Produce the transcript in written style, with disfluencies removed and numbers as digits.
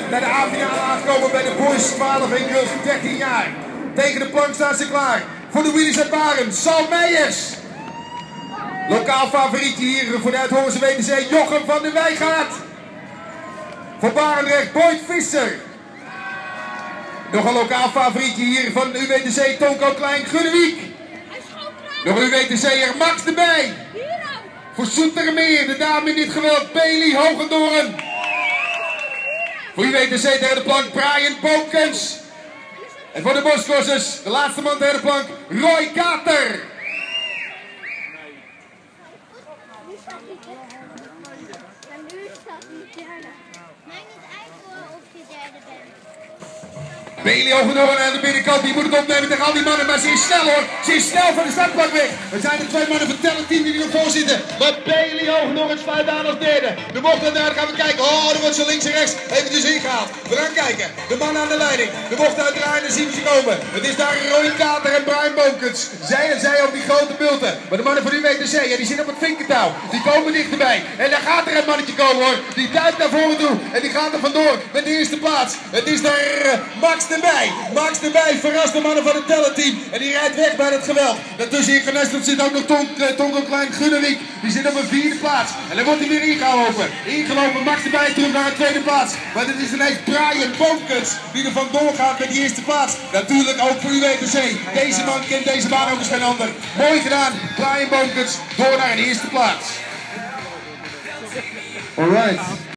Bij de A-finale aangekomen bij de boys 12 en girls 13 jaar. Tegen de plank staan ze klaar. Voor de Wheelies uit Baren, Sal Meijers. Lokaal favorietje hier voor de Uithoornse WTC, Jochem van der Wijgaard. Voor Barendrecht, Boyd Visser. Nog een lokaal favorietje hier van de UWTC, Tonko Klein, Gunnewiek. Nog een UWTC'er, Max de Bij. Voor Soetermeer, de dame in dit geweld, Bailey Hogendoren. Voor UWTC tegen de plank, Brian Boomkens. En voor de boscrossers, de laatste man tegen de plank, Roy Kater. Bailey Hogendoren aan de binnenkant, die moet het opnemen tegen al die mannen, maar ze is snel hoor. Ze is snel van de startplak weg. Er zijn er twee mannen van het team die er nog voor zitten. Maar Bailey Hogendoren sluit aan als derde. De bocht en daar gaan we kijken. Oh, er wordt zo links en rechts eventjes ingehaald. We gaan kijken. De mannen aan de leiding. De bocht uitdraaien en zien we ze komen. Het is daar Roy Kater en Brian Boomkens. Zij op die grote bulten. Maar de mannen van UWTC, ja, die zitten op het vinkertouw. Die komen dichterbij. En daar gaat er een mannetje komen hoor. Die duikt naar voren toe. En die gaat er vandoor met de eerste plaats. Het is daar Max de Bij. Max de Bij verrast de mannen van het tellerteam. En die rijdt weg bij het geweld. Daartussen hier genesteld zit ook nog Tonko Klein Gunnewiek. Die zit op een vierde plaats. En dan wordt hij weer ingelopen. Ingelopen, Max de Bij terug naar een tweede plaats. Maar dit is ineens Brian Boomkens die er vandoor gaat met die eerste plaats. Natuurlijk ook voor UWTC. Deze man kent deze baan ook als geen ander. Mooi gedaan, Brian Boomkens door naar een eerste plaats. Alright.